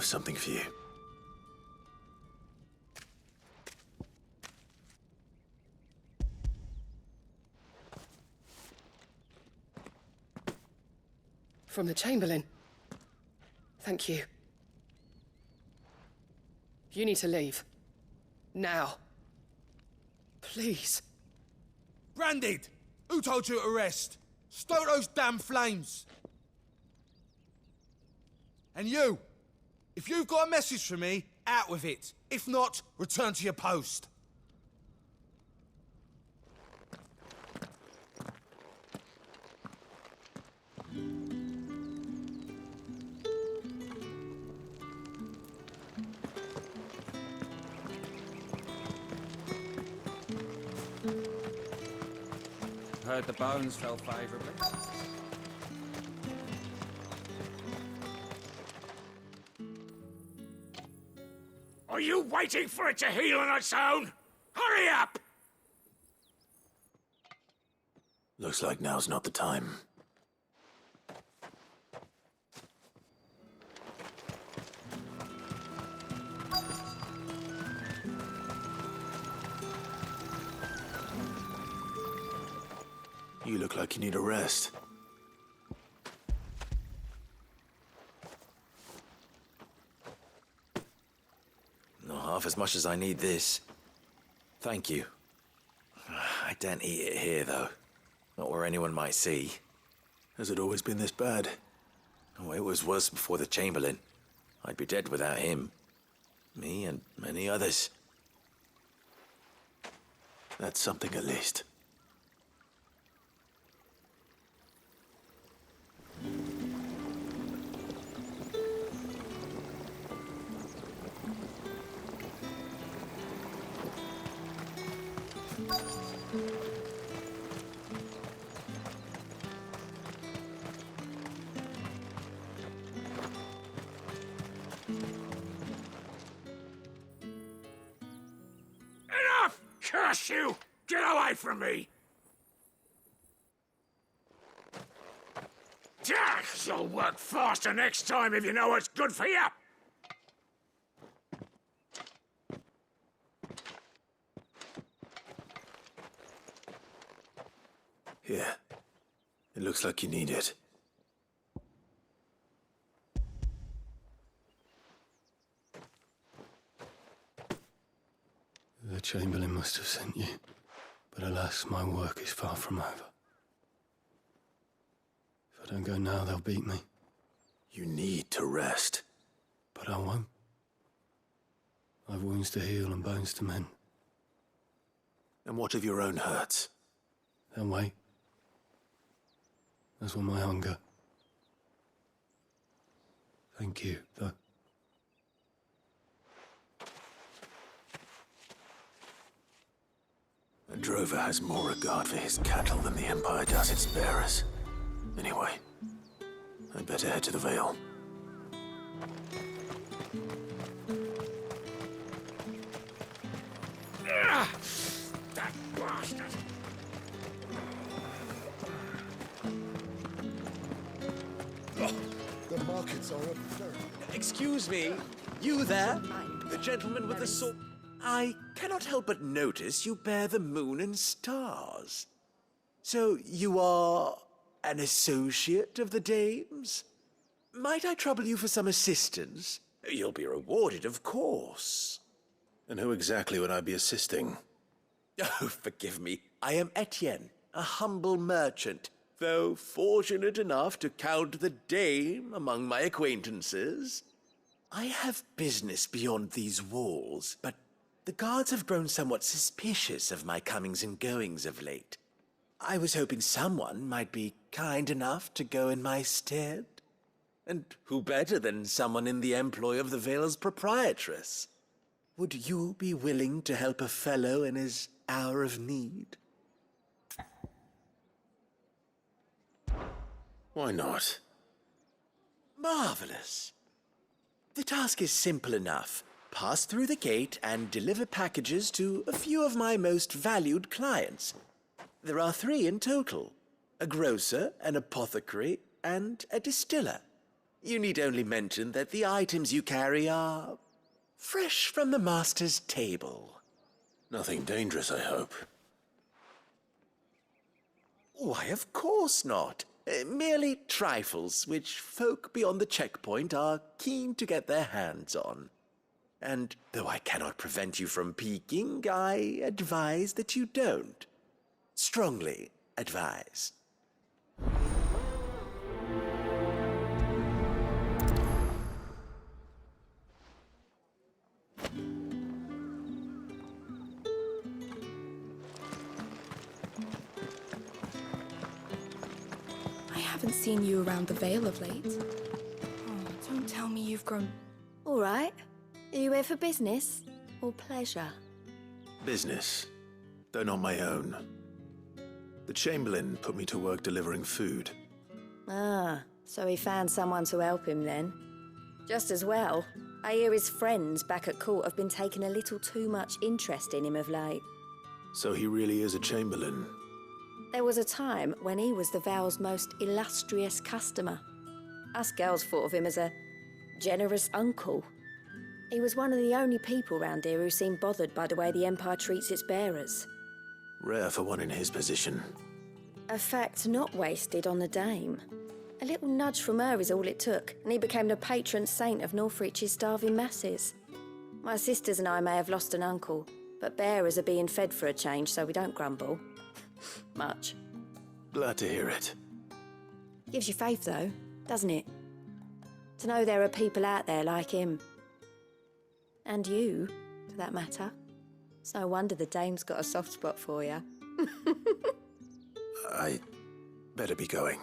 have something for you. From the Chamberlain. Thank you. You need to leave. Now. Please. Branded! Who told you to rest? Stoke those damn flames! And you! If you've got a message for me, out with it. If not, return to your post. Heard the bones fell favourably. Are you waiting for it to heal on its own? Hurry up! Looks like now's not the time. You look like you need a rest. Not half as much as I need this. Thank you. I daren't eat it here, though. Not where anyone might see. Has it always been this bad? Oh, it was worse before the Chamberlain. I'd be dead without him. Me and many others. That's something at least. Enough! Curse you! Get away from me! You'll work faster next time if you know what's good for you! Here. It looks like you need it. The Chamberlain must have sent you, but alas, my work is far from over. If I don't go now, they'll beat me. You need to rest. But I won't. I've wounds to heal and bones to mend. And what of your own hurts? They'll wait. As will my hunger. Thank you, though. A drover has more regard for his cattle than the Empire does its bearers. Anyway, I'd better head to the Vale. That bastard! The markets are up very. Excuse me, you there? The gentleman with the sword. I cannot help but notice you bear the moon and stars. So you are an associate of the dames? Might I trouble you for some assistance? You'll be rewarded, of course. And who exactly would I be assisting? Oh, forgive me. I am Etienne, a humble merchant, though fortunate enough to count the dame among my acquaintances. I have business beyond these walls, but the guards have grown somewhat suspicious of my comings and goings of late. I was hoping someone might be kind enough to go in my stead. And who better than someone in the employ of the Vale's proprietress? Would you be willing to help a fellow in his hour of need? Why not? Marvelous. The task is simple enough. Pass through the gate and deliver packages to a few of my most valued clients. There are 3 in total: a grocer, an apothecary, and a distiller. You need only mention that the items you carry are fresh from the master's table. Nothing dangerous, I hope. Why, of course not. Merely trifles which folk beyond the checkpoint are keen to get their hands on. And though I cannot prevent you from peeking, I advise that you don't. Strongly advise. I haven't seen you around the Vale of late. Oh, don't tell me you've grown... All right. Are you here for business or pleasure? Business, though not my own. The Chamberlain put me to work delivering food. Ah, so he found someone to help him then. Just as well. I hear his friends back at court have been taking a little too much interest in him of late. So he really is a Chamberlain. There was a time when he was the Vale's most illustrious customer. Us girls thought of him as a generous uncle. He was one of the only people round here who seemed bothered by the way the Empire treats its bearers. Rare for one in his position. A fact not wasted on the Dame. A little nudge from her is all it took, and he became the patron saint of Northreach's starving masses. My sisters and I may have lost an uncle, but bearers are being fed for a change, so we don't grumble. Much. Glad to hear it. Gives you faith, though, doesn't it? To know there are people out there like him. And you, for that matter. It's no wonder the Dame's got a soft spot for you. I better be going.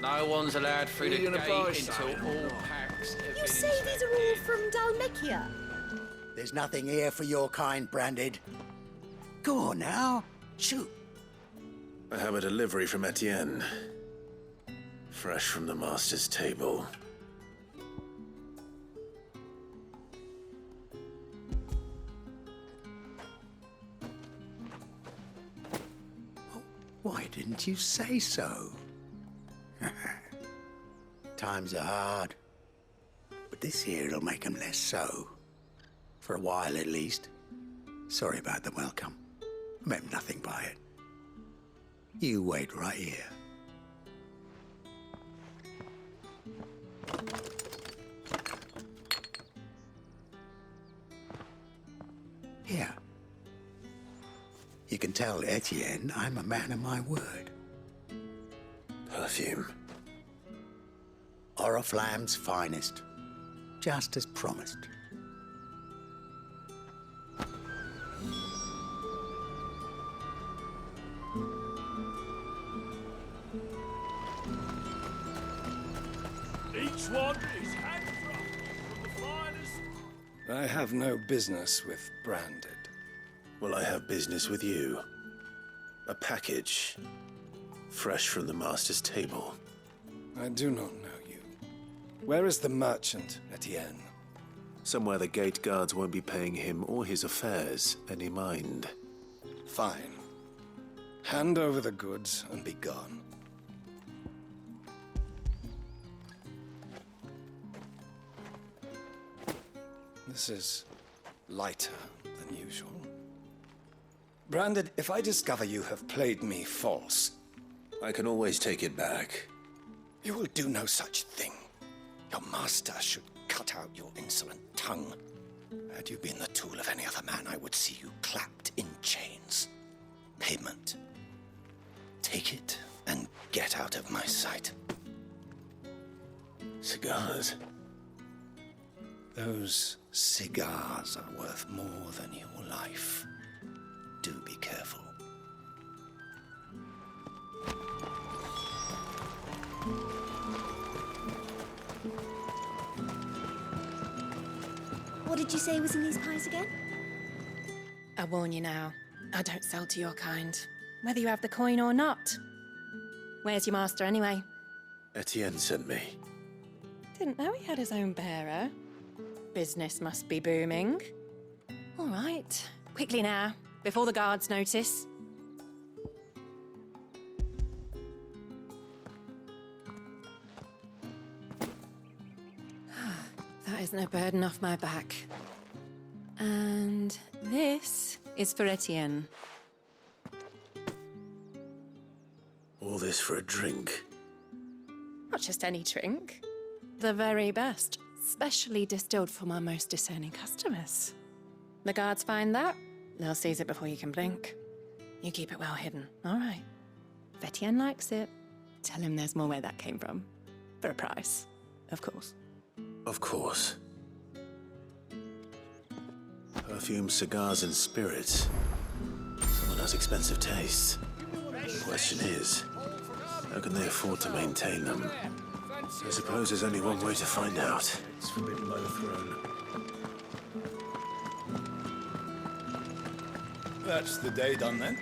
No one's allowed through the gate until all packs have been You say these are all from Dalmekia? There's nothing here for your kind, Branded. Go on now, shoot. I have a delivery from Etienne. Fresh from the master's table. Why didn't you say so? Times are hard, but this here'll make them less so. For a while, at least. Sorry about the welcome. I meant nothing by it. You wait right here. Here. You can tell Etienne I'm a man of my word. Perfume. Oriflamme's finest. Just as promised. Each one is handcrafted from the finest. I have no business with Branded. Well, I have business with you. A package. Fresh from the master's table. I do not know you. Where is the merchant, Etienne? Somewhere the gate guards won't be paying him or his affairs any mind. Fine. Hand over the goods and be gone. This is lighter than usual. Branded, if I discover you have played me false... I can always take it back. You will do no such thing. Your master should cut out your insolent tongue. Had you been the tool of any other man, I would see you clapped in chains. Payment. Take it and get out of my sight. Cigars. Those cigars are worth more than your life. Do be careful. What did you say was in these pies again? I warn you now, I don't sell to your kind, whether you have the coin or not. Where's your master, anyway? Etienne sent me. Didn't know he had his own bearer. Business must be booming. All right, quickly now, before the guards notice. That is no burden off my back. And this is for Etienne. All this for a drink? Not just any drink. The very best, specially distilled for my most discerning customers. The guards find that, they'll seize it before you can blink. You keep it well hidden, all right? If Etienne likes it, tell him there's more where that came from. For a price, of course. Of course. Perfume, cigars, and spirits. Someone has expensive tastes. The question is, how can they afford to maintain them? I suppose there's only one way to find out. It's forbidden by the throne. That's the day done then.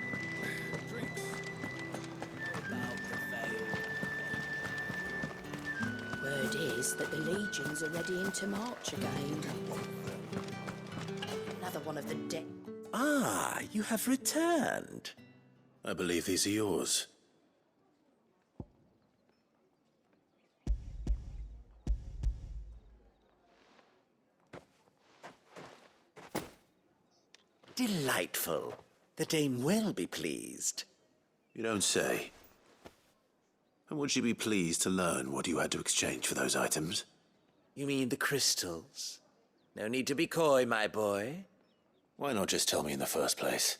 Word is that the legions are readying to march again. Another one of the dead. Ah, you have returned. I believe these are yours. Delightful. The dame will be pleased. You don't say. And would she be pleased to learn what you had to exchange for those items? You mean the crystals? No need to be coy, my boy. Why not just tell me in the first place?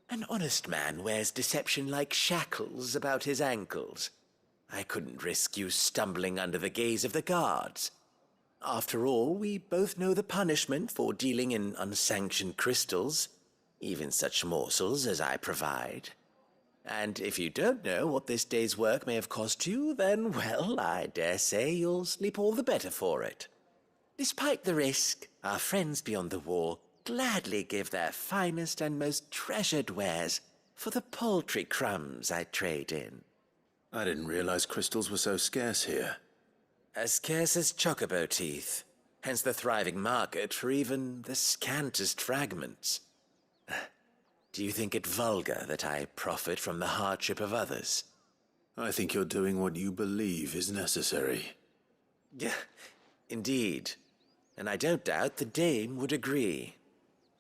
An honest man wears deception like shackles about his ankles. I couldn't risk you stumbling under the gaze of the guards. After all, we both know the punishment for dealing in unsanctioned crystals, even such morsels as I provide. And if you don't know what this day's work may have cost you, then, well, I dare say you'll sleep all the better for it. Despite the risk, our friends beyond the wall gladly give their finest and most treasured wares for the paltry crumbs I trade in. I didn't realize crystals were so scarce here. As scarce as chocobo teeth, hence the thriving market for even the scantest fragments. Do you think it vulgar that I profit from the hardship of others? I think you're doing what you believe is necessary. Yeah, indeed. And I don't doubt the dame would agree.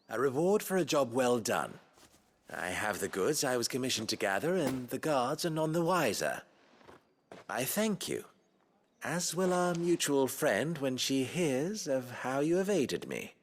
A reward for a job well done. I have the goods I was commissioned to gather, and the guards are none the wiser. I thank you, as will our mutual friend when she hears of how you have aided me.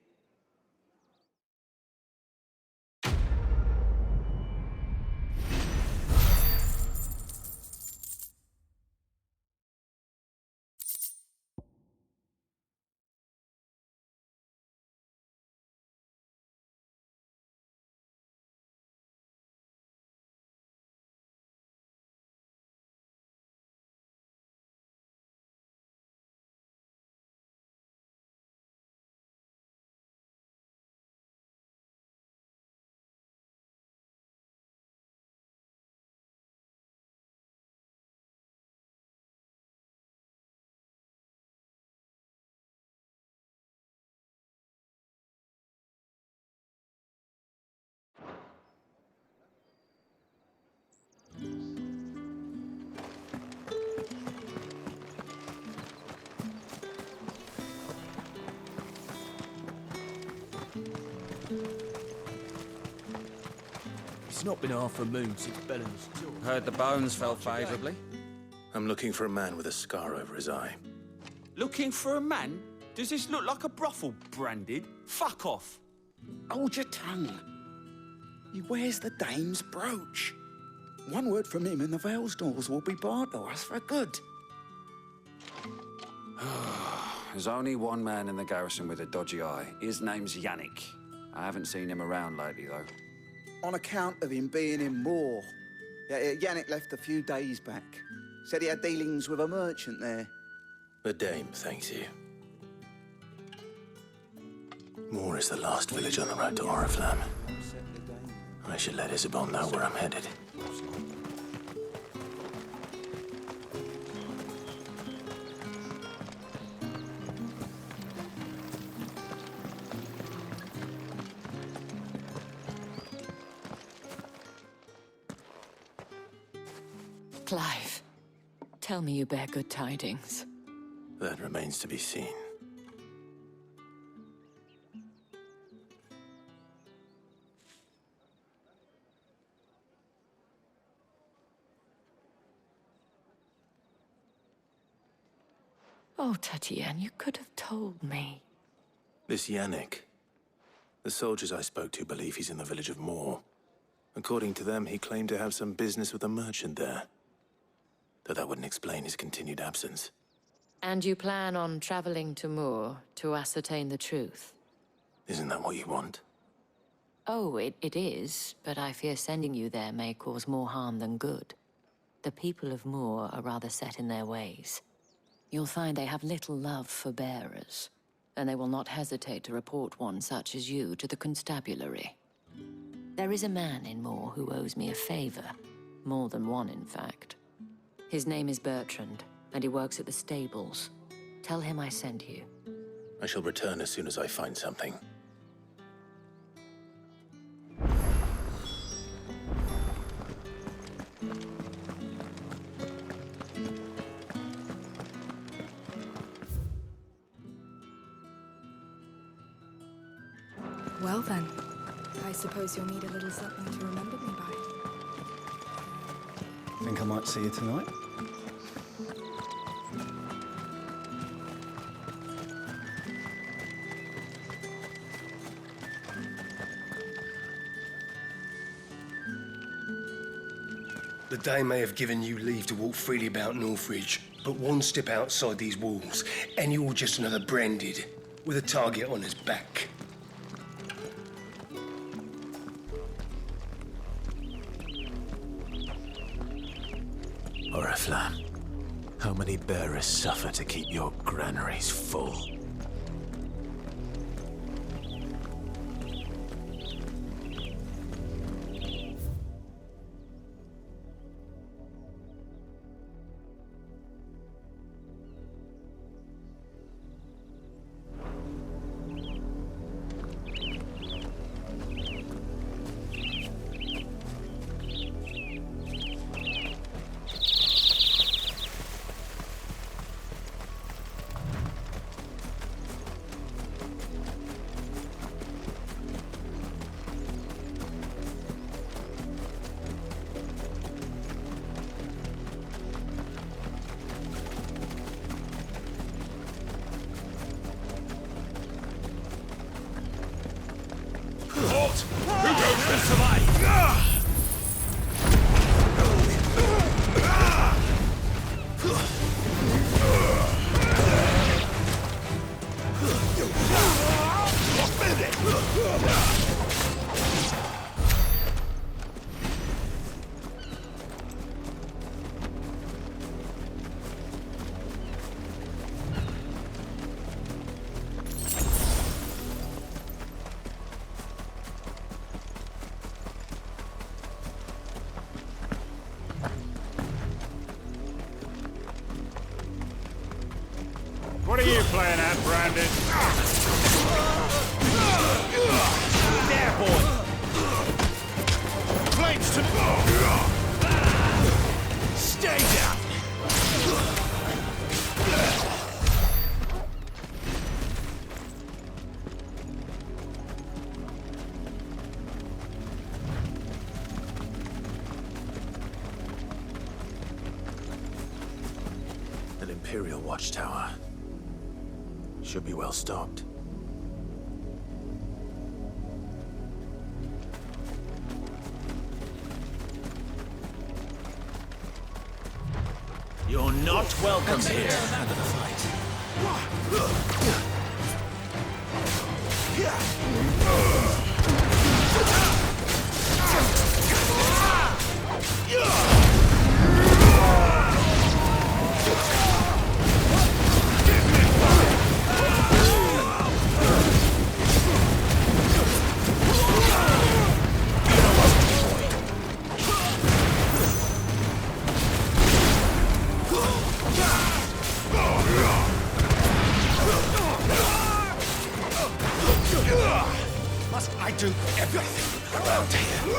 It's not been half a moon since Bellen's tour. Heard the bones fell favourably. I'm looking for a man with a scar over his eye. Looking for a man? Does this look like a brothel branded? Fuck off. Hold your tongue. He wears the dame's brooch. One word from him and the Vale's doors will be barred to us for good. There's only one man in the garrison with a dodgy eye. His name's Yannick. I haven't seen him around lately, though. On account of him being in war. Yannick left a few days back. Said he had dealings with a merchant there. The dame thanks you. Moor is the last village on the road to Oriflamme. I should let Isabel know where I'm headed. Clive, tell me you bear good tidings. That remains to be seen. Oh, Tatienne, you could have told me. This Yannick. The soldiers I spoke to believe he's in the village of Moor. According to them, he claimed to have some business with a merchant there. Though that wouldn't explain his continued absence. And you plan on traveling to Moor to ascertain the truth? Isn't that what you want? Oh, it is, but I fear sending you there may cause more harm than good. The people of Moor are rather set in their ways. You'll find they have little love for bearers, and they will not hesitate to report one such as you to the constabulary. There is a man in Moor who owes me a favor. More than one, in fact. His name is Bertrand, and he works at the stables. Tell him I sent you. I shall return as soon as I find something. Well then, I suppose you'll need a little something to remember me by. Think I might see you tonight? The day may have given you leave to walk freely about Northridge, but one step outside these walls, and you're just another branded, with a target on his back. Oriflamme, how many bearers suffer to keep your granaries full? What are you playing at, Brandon? There, boy! Flames to the... Stay down! An Imperial watchtower. Should be well stocked. You're not welcome here. must I do everything around here?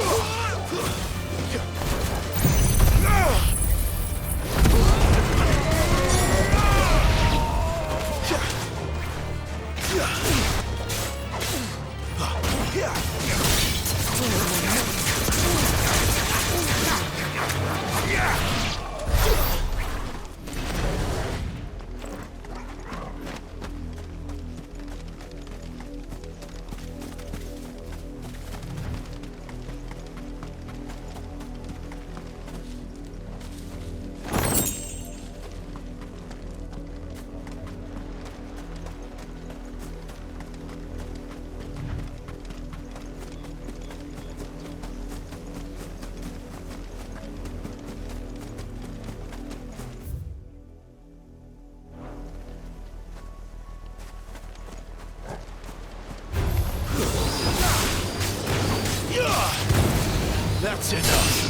That's enough.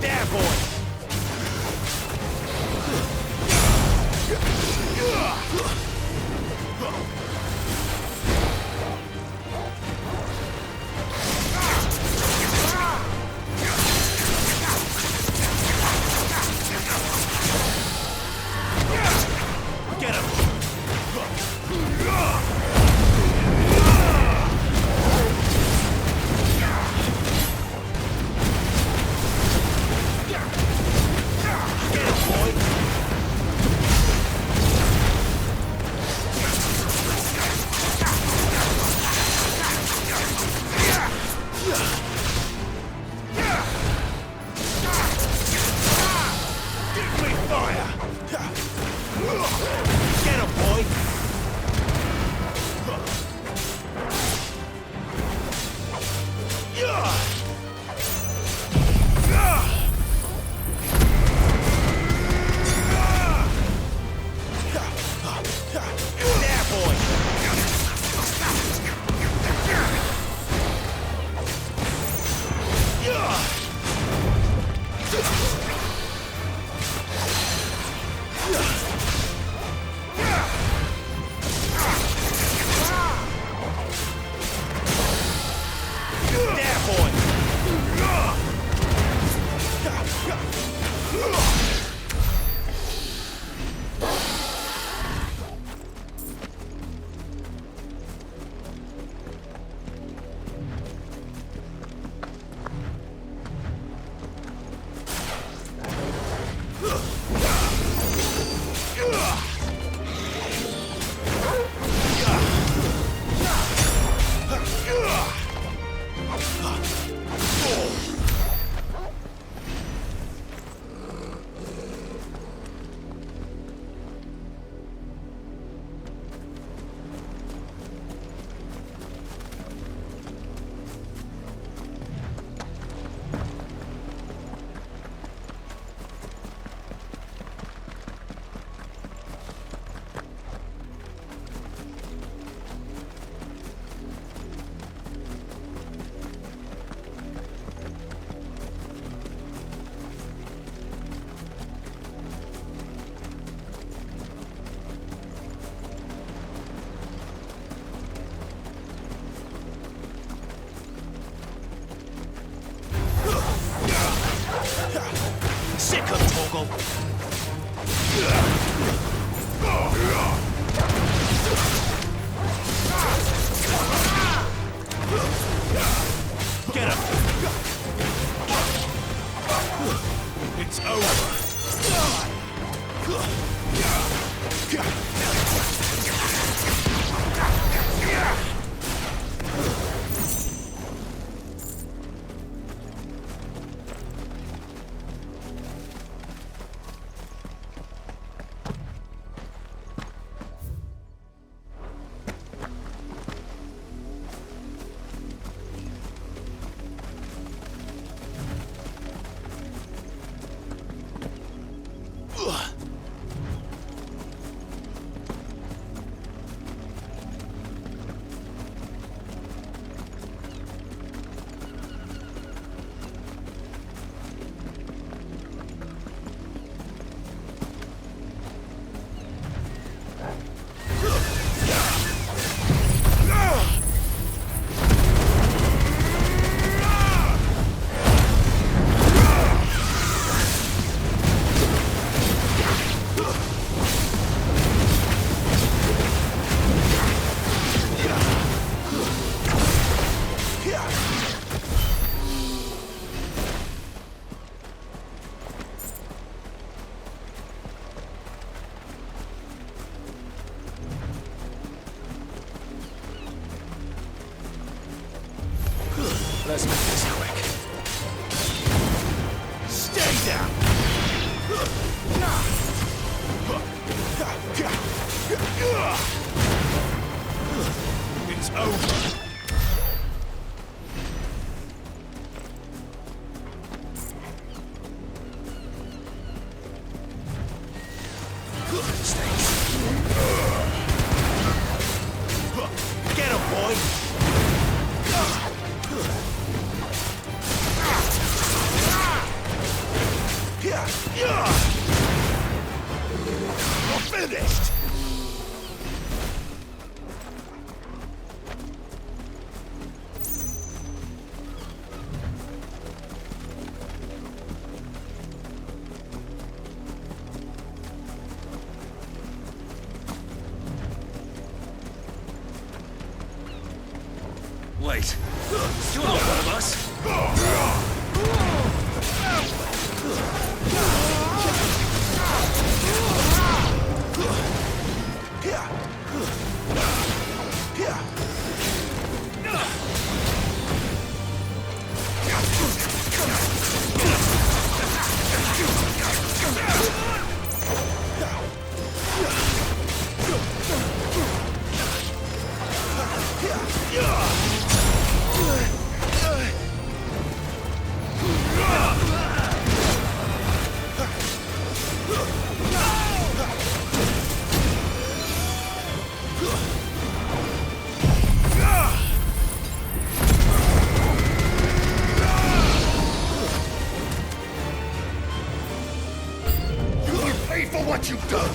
There, boy. Get him. Sick of Torgal. Get him. It's over. finished! Wait. You're not one of us. What you've done!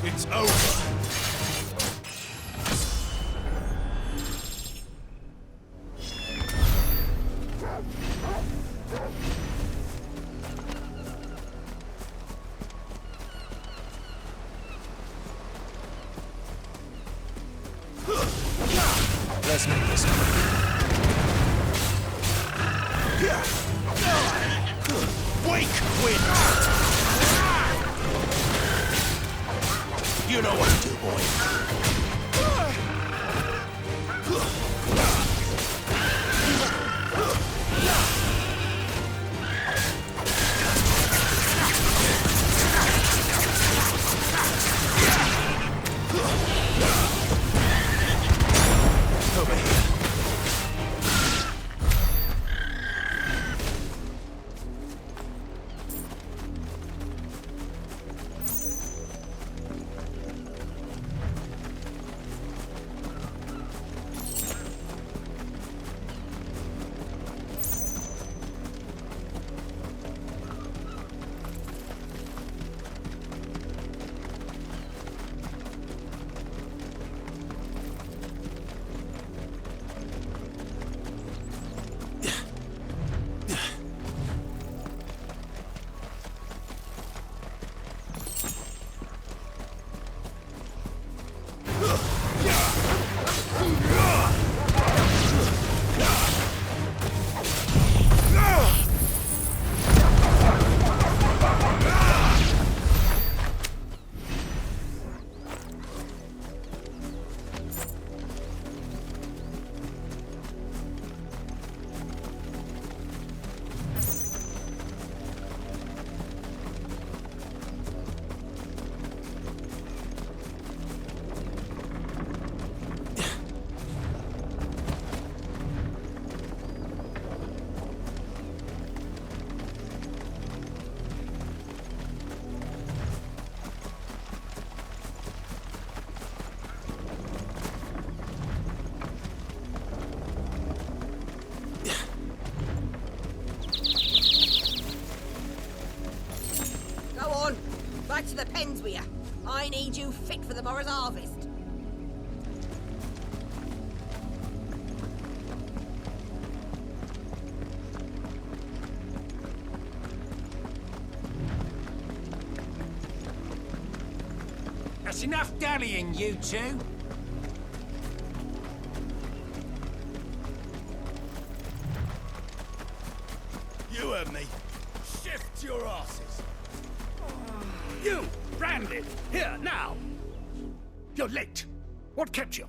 It's over. Let's make this quick. Wake, wind! You know what to do, boy. Over here. Back to the pens with you. I need you fit for the morrow's harvest. That's enough dallying, you two. heard me. Shift your asses. You, Branded, here, now! You're late. What kept you?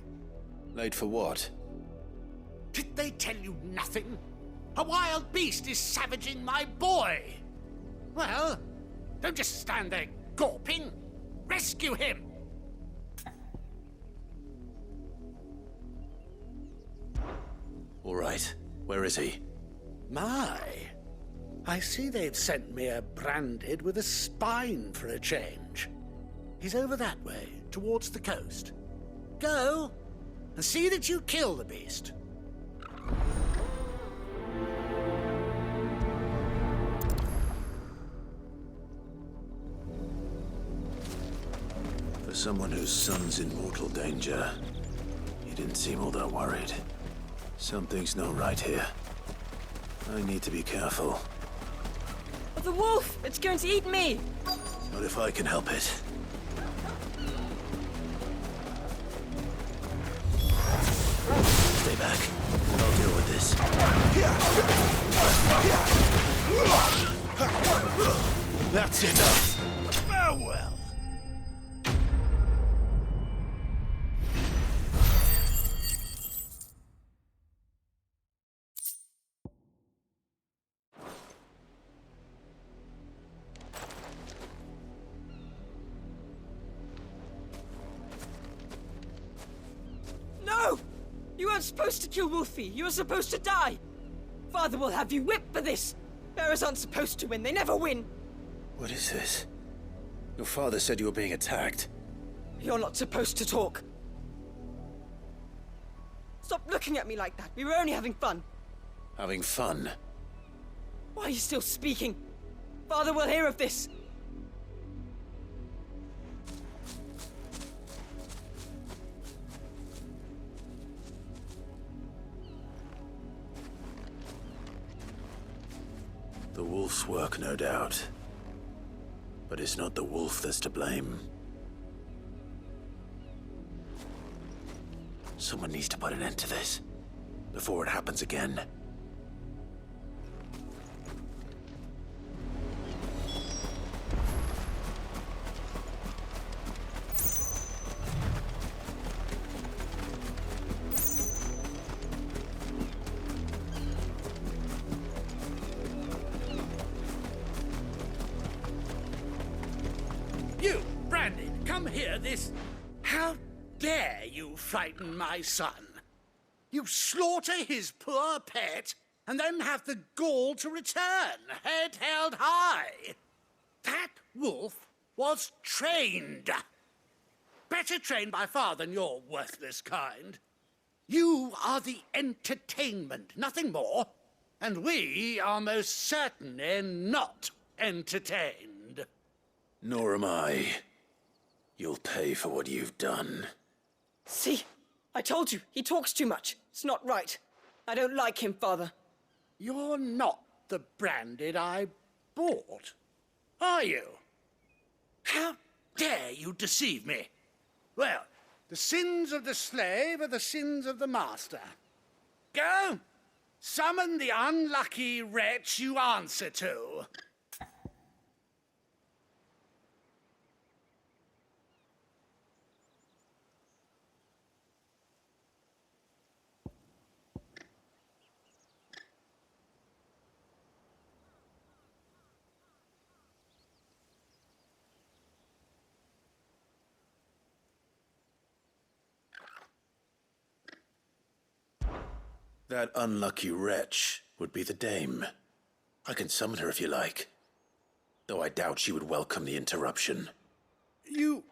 Late for what? Did they tell you nothing? A wild beast is savaging my boy! Well, don't just stand there gawping. Rescue him! All right. Where is he? My, I see they've sent me a Branded with a spine for a change. He's over that way, towards the coast. Go, and see that you kill the beast. For someone whose son's in mortal danger, he didn't seem all that worried. Something's not right here. I need to be careful. The wolf! It's going to eat me! Not if I can help it. Stay back. I'll deal with this. That's enough. Farewell. No! You weren't supposed to kill Wolfie. You were supposed to die. Father will have you whipped for this. Bearers aren't supposed to win. They never win. What is this? Your father said you were being attacked. You're not supposed to talk. Stop looking at me like that. We were only having fun. Having fun? Why are you still speaking? Father will hear of this. The wolf's work, no doubt. But it's not the wolf that's to blame. Someone needs to put an end to this, before it happens again. You, Branded, come here, this... How dare you frighten my son? You slaughter his poor pet, and then have the gall to return, head held high. That wolf was trained. Better trained by far than your worthless kind. You are the entertainment, nothing more. And we are most certainly not entertained. Nor am I. You'll pay for what you've done. See? I told you, he talks too much. It's not right. I don't like him, Father. You're not the Branded I bought, are you? How dare you deceive me? Well, the sins of the slave are the sins of the master. Go, summon the unlucky wretch you answer to. That unlucky wretch would be the dame. I can summon her if you like. Though I doubt she would welcome the interruption. You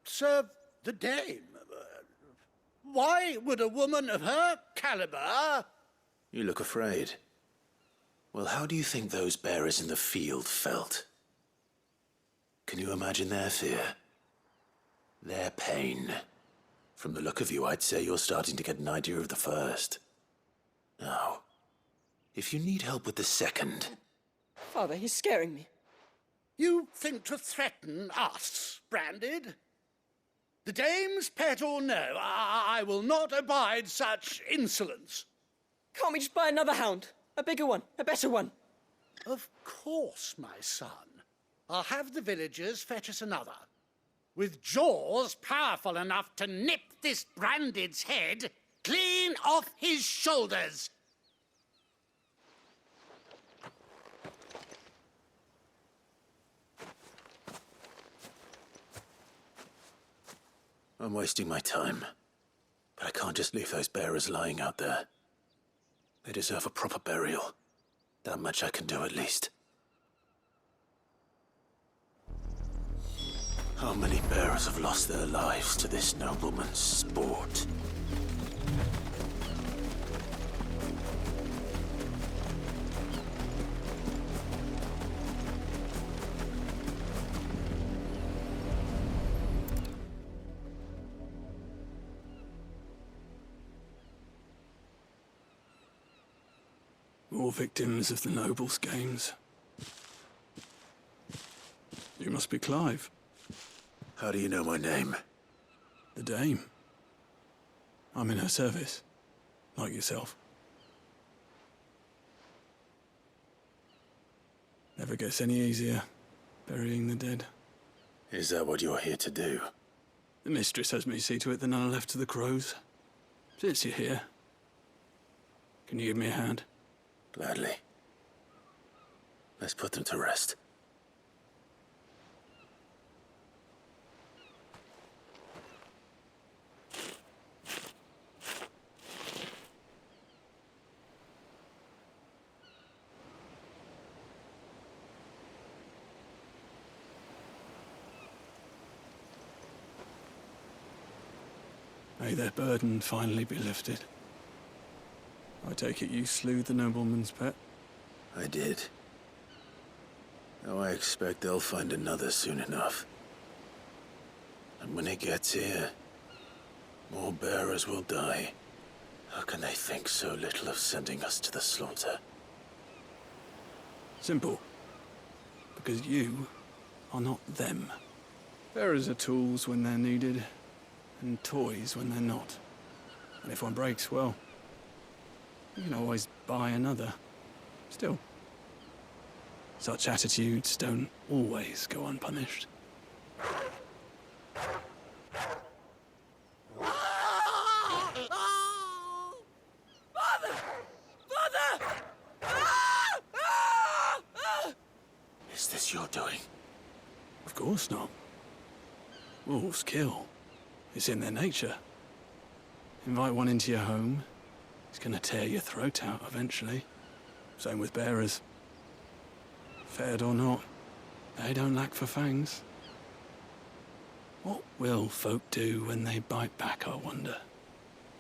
serve the dame. Why would a woman of her caliber... You look afraid. Well, how do you think those bearers in the field felt? Can you imagine their fear? Their pain? From the look of you, I'd say you're starting to get an idea of the first. Now, if you need help with the second... Father, he's scaring me. You think to threaten us, Branded? The dame's pet or no, I will not abide such insolence. Can't we just buy another hound? A bigger one. A better one. Of course, my son. I'll have the villagers fetch us another. With jaws powerful enough to nip this Branded's head clean off his shoulders. I'm wasting my time. But I can't just leave those bearers lying out there. They deserve a proper burial. That much I can do at least. How many bearers have lost their lives to this nobleman's sport? More victims of the nobles' games. You must be Clive. How do you know my name? The Dame. I'm in her service, like yourself. Never gets any easier, burying the dead. Is that what you're here to do? The mistress has me see to it that none are left to the crows. Since you're here, can you give me a hand? Gladly. Let's put them to rest. May their burden finally be lifted. I take it you slew the nobleman's pet? I did. Now I expect they'll find another soon enough. And when it gets here, more bearers will die. How can they think so little of sending us to the slaughter? Simple. Because you are not them. Bearers are tools when they're needed, and toys when they're not. And if one breaks, well, you can always buy another. Still, such attitudes don't always go unpunished. Father! Father! Is this your doing? Of course not. Wolves kill. It's in their nature. Invite one into your home, he's gonna tear your throat out eventually. Same with bearers. Fed or not, they don't lack for fangs. What will folk do when they bite back, I wonder?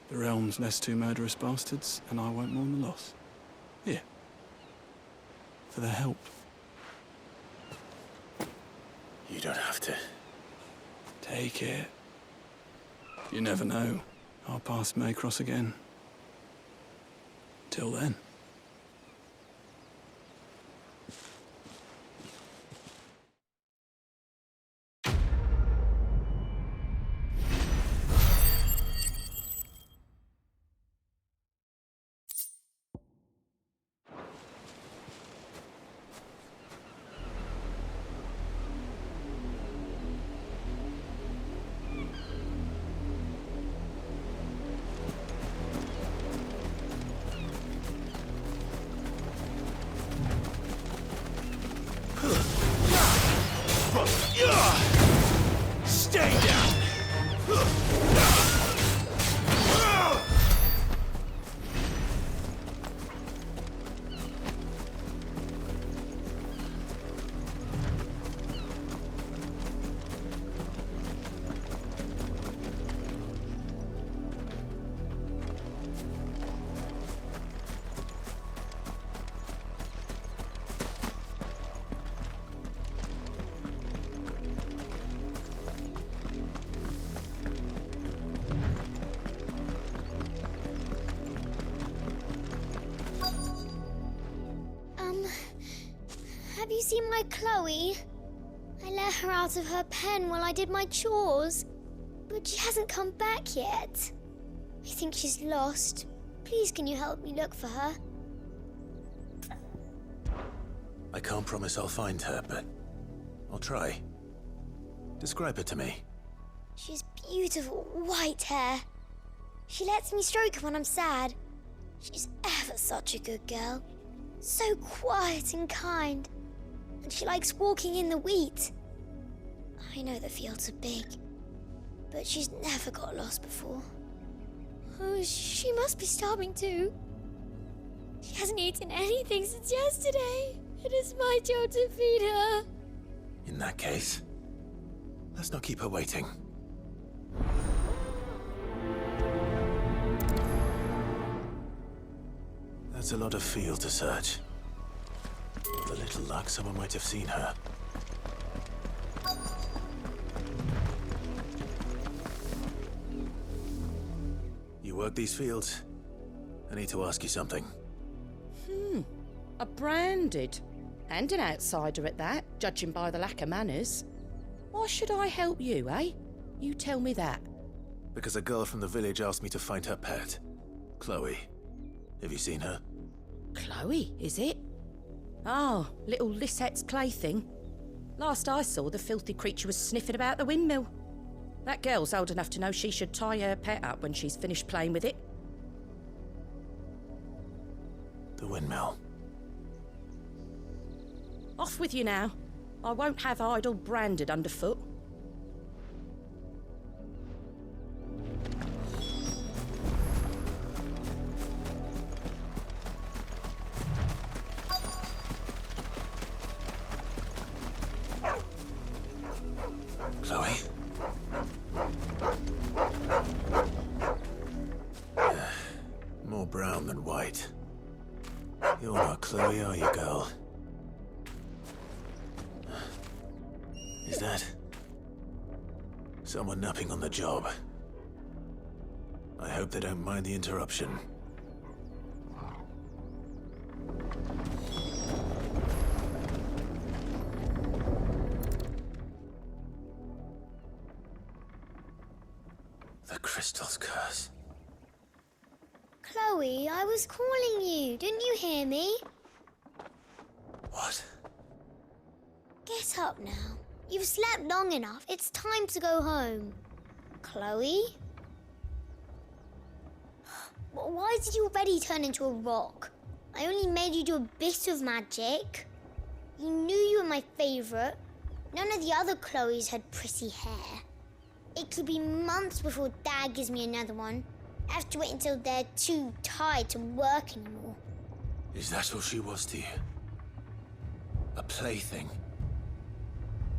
The realm's less two murderous bastards, and I won't mourn the loss. Here. For their help. You don't have to. Take it. You never know. Our paths may cross again. Till then. Stay down! Have you seen my Chloe? I let her out of her pen while I did my chores, but she hasn't come back yet. I think she's lost. Please, can you help me look for her? I can't promise I'll find her, but I'll try. Describe her to me. She's beautiful white hair. She lets me stroke her when I'm sad. She's ever such a good girl. So quiet and kind. And she likes walking in the wheat. I know the fields are big, but she's never got lost before. Oh, she must be starving too. She hasn't eaten anything since yesterday. It is my job to feed her. In that case, let's not keep her waiting. That's a lot of field to search. With a little luck, someone might have seen her. You work these fields? I need to ask you something. A branded. And an outsider at that, judging by the lack of manners. Why should I help you, eh? You tell me that. Because a girl from the village asked me to find her pet, Chloe. Have you seen her? Chloe, is it? Oh, little Lisette's plaything. Last I saw, the filthy creature was sniffing about the windmill. That girl's old enough to know she should tie her pet up when she's finished playing with it. The windmill. Off with you now. I won't have idle branded underfoot. Chloe? More brown than white. You're not Chloe, are you, girl? Is that someone napping on the job? I hope they don't mind the interruption. The crystal's curse. Chloe, I was calling you. Didn't you hear me? What? Get up now. You've slept long enough. It's time to go home. Chloe? Why did you already turn into a rock? I only made you do a bit of magic. You knew you were my favourite. None of the other Chloes had pretty hair. It could be months before Dad gives me another one. I have to wait until they're too tired to work anymore. Is that all she was to you? A plaything?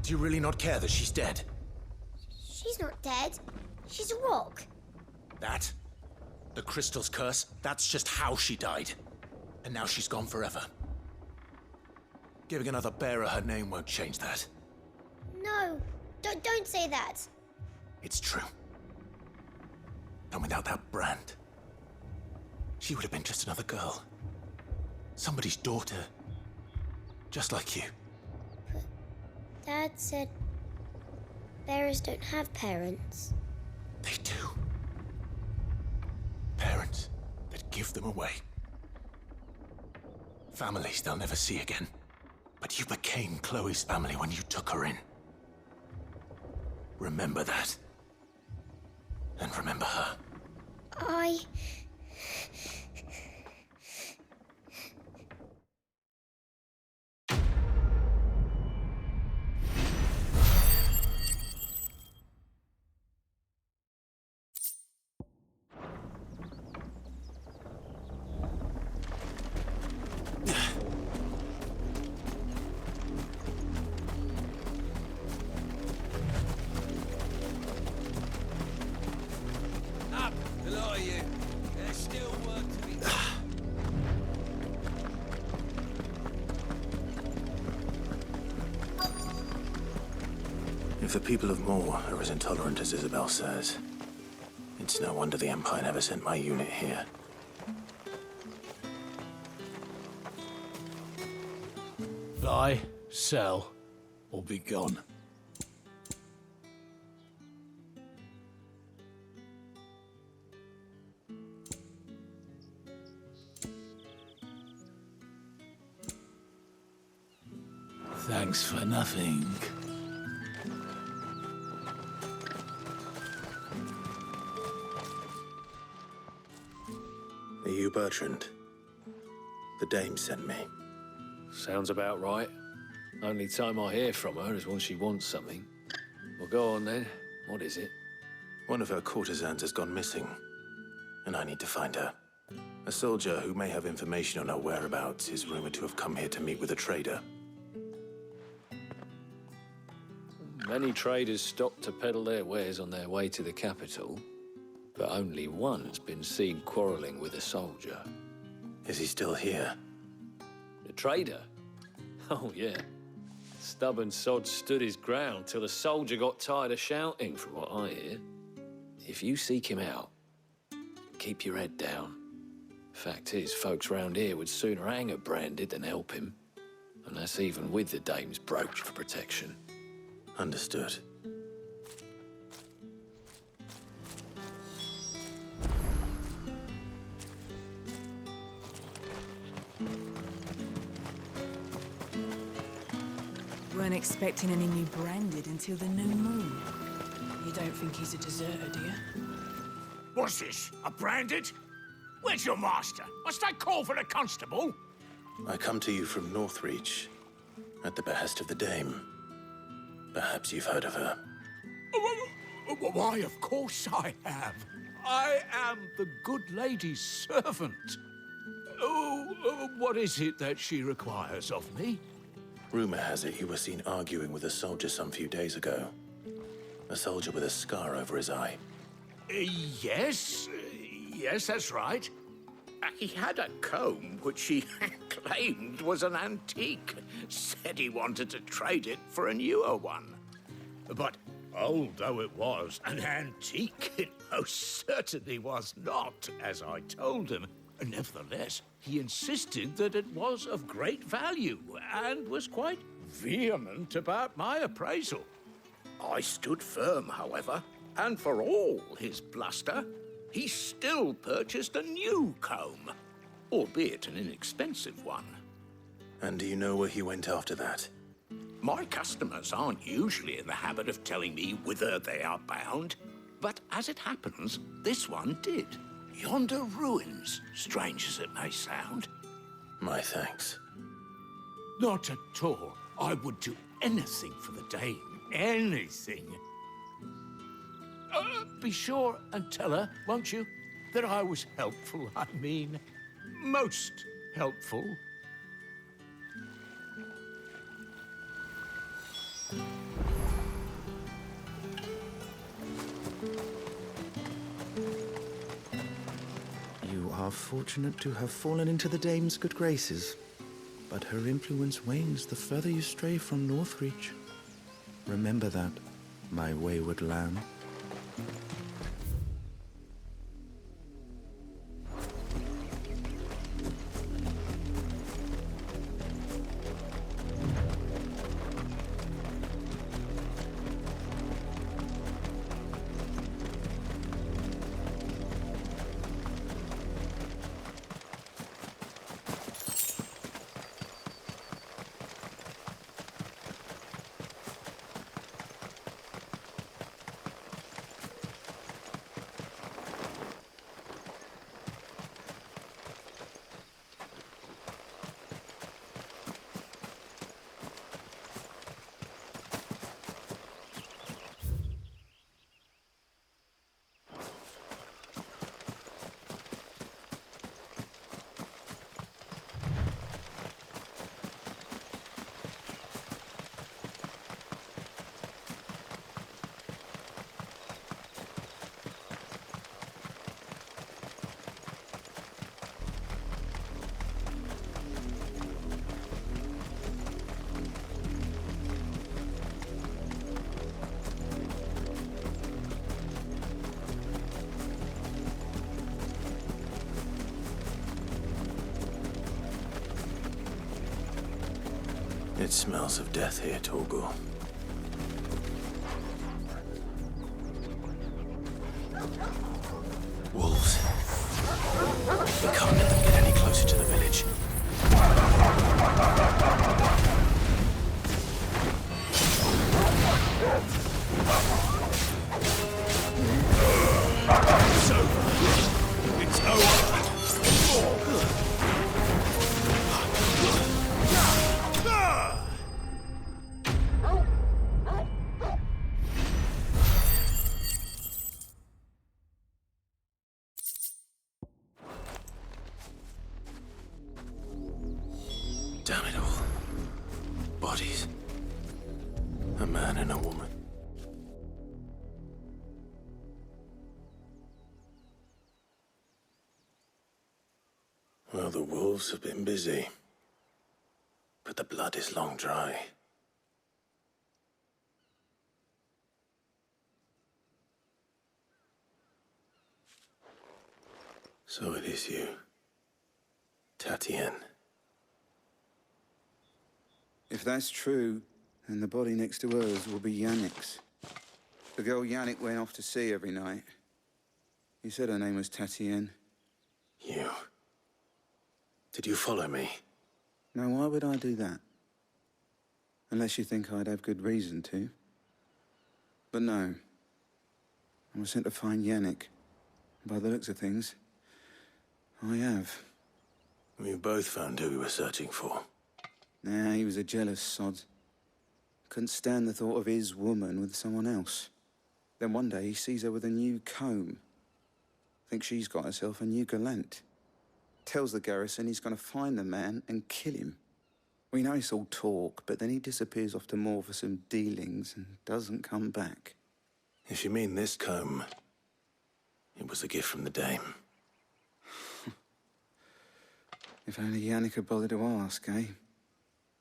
Do you really not care that she's dead? She's not dead. She's a rock. That? The crystal's curse? That's just how she died. And now she's gone forever. Giving another bearer her name won't change that. No, don't say that. It's true. And without that brand, she would have been just another girl. Somebody's daughter. Just like you. Dad said bearers don't have parents. They do. Parents that give them away. Families they'll never see again. But you became Chloe's family when you took her in. Remember that. And remember her. Up, the lot of you. There's still work to be done. If the people of Moor are as intolerant as Isabel says, it's no wonder the Empire never sent my unit here. Buy, sell, or be gone. Thanks for nothing. Are you Bertrand? The dame sent me. Sounds about right. Only time I hear from her is when she wants something. Well, go on then. What is it? One of her courtesans has gone missing, and I need to find her. A soldier who may have information on her whereabouts is rumored to have come here to meet with a trader. Many traders stop to peddle their wares on their way to the capital, but only one's been seen quarreling with a soldier. Is he still here? The trader? Oh, yeah. Stubborn sod stood his ground till the soldier got tired of shouting, from what I hear. If you seek him out, keep your head down. Fact is, folks round here would sooner hang a branded than help him. And that's even with the dame's brooch for protection. Understood. Weren't expecting any new branded until the new moon. You don't think he's a deserter, do you? What's this? A branded? Where's your master? Must I call for the constable? I come to you from Northreach, at the behest of the dame. Perhaps you've heard of her. Why, of course I have. I am the good lady's servant. What is it that she requires of me? Rumor has it you were seen arguing with a soldier some few days ago. A soldier with a scar over his eye. Yes, that's right. He had a comb which he claimed was an antique. Said he wanted to trade it for a newer one. But old though it was, an antique it most certainly was not, as I told him. Nevertheless, he insisted that it was of great value and was quite vehement about my appraisal. I stood firm, however, and for all his bluster, he still purchased a new comb, albeit an inexpensive one. And do you know where he went after that? My customers aren't usually in the habit of telling me whither they are bound, but as it happens, this one did. Yonder ruins, strange as it may sound. My thanks. Not at all. I would do anything for the dame. Anything. Be sure and tell her, won't you, that I was helpful. I mean, most helpful. You are fortunate to have fallen into the dame's good graces, but her influence wanes the further you stray from Northreach. Remember that, my wayward lamb. It smells of death here, Torgor. Wolves. We can't let them get any closer to the village. Damn it all. Bodies. A man and a woman. Well, the wolves have been busy. But the blood is long dry. So it is you, Tatienne. If that's true, then the body next to hers will be Yannick's. The girl Yannick went off to sea every night. You said her name was Tatienne. You? Did you follow me? Now, why would I do that? Unless you think I'd have good reason to. But no. I was sent to find Yannick. By the looks of things, I have. We both found who we were searching for. Nah, he was a jealous sod. Couldn't stand the thought of his woman with someone else. Then one day he sees her with a new comb. Thinks she's got herself a new gallant. Tells the garrison he's gonna find the man and kill him. We know it's all talk, but then he disappears off to Moor for some dealings and doesn't come back. If you mean this comb, it was a gift from the dame. If only Yannick had bothered to ask, eh?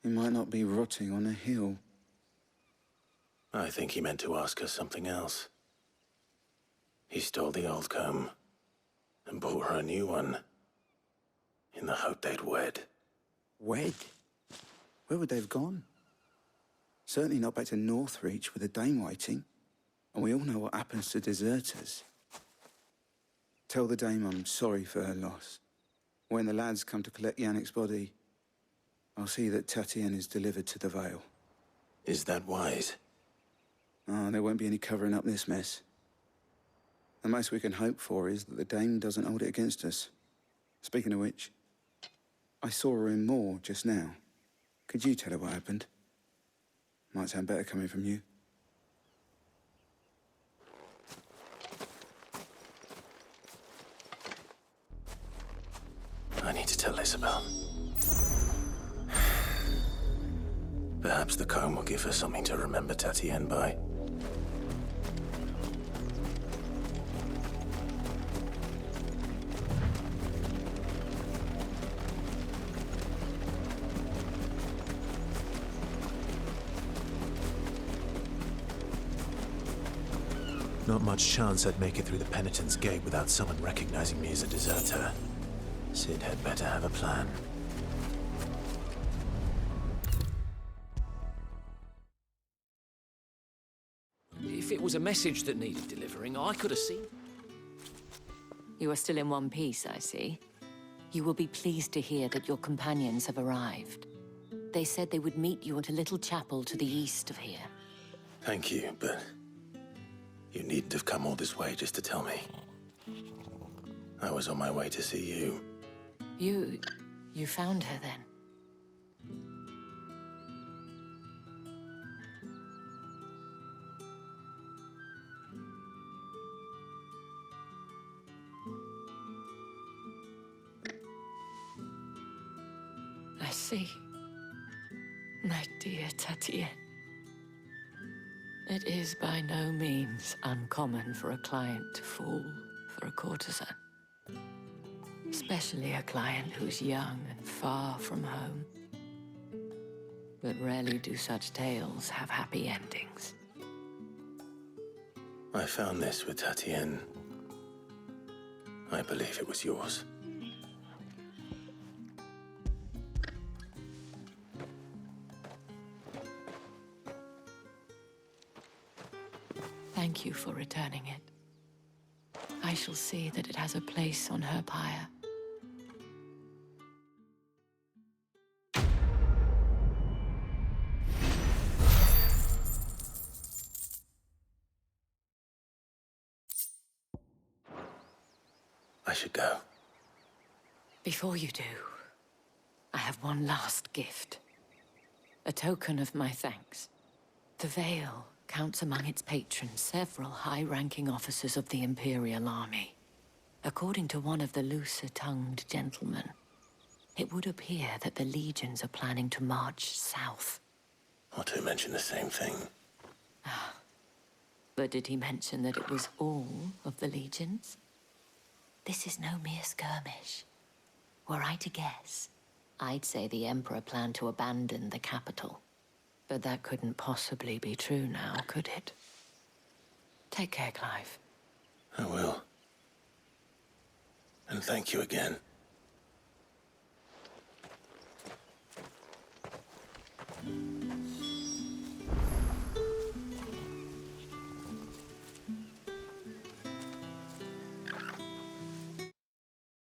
He might not be rotting on a hill. I think he meant to ask her something else. He stole the old comb and bought her a new one in the hope they'd wed. Wed? Where would they have gone? Certainly not back to Northreach with a dame waiting. And we all know what happens to deserters. Tell the dame I'm sorry for her loss. When the lads come to collect Yannick's body, I'll see that Tatienne is delivered to the Vale. Is that wise? Oh, there won't be any covering up this mess. The most we can hope for is that the dame doesn't hold it against us. Speaking of which, I saw her in Moor just now. Could you tell her what happened? Might sound better coming from you. I need to tell Isabel. Perhaps the comb will give her something to remember Tatienne by. Not much chance I'd make it through the Penitent's Gate without someone recognizing me as a deserter. Sid had better have a plan. If it was a message that needed delivering, I could have seen. You are still in one piece, I see. You will be pleased to hear that your companions have arrived. They said they would meet you at a little chapel to the east of here. Thank you, but you needn't have come all this way just to tell me. I was on my way to see you. You found her then? I see. My dear Tatienne. It is by no means uncommon for a client to fall for a courtesan. Especially a client who's young and far from home. But rarely do such tales have happy endings. I found this with Tatienne. I believe it was yours. Thank you for returning it. I shall see that it has a place on her pyre. I should go. Before you do, I have one last gift. A token of my thanks. The Vale counts among its patrons several high-ranking officers of the Imperial Army. According to one of the looser-tongued gentlemen, It would appear that the legions are planning to march south. Otto mentioned the same thing. But did he mention that it was all of the legions? This is no mere skirmish. Were I to guess, I'd say the Emperor planned to abandon the capital. But that couldn't possibly be true now, could it? Take care, Clive. I will. And thank you again.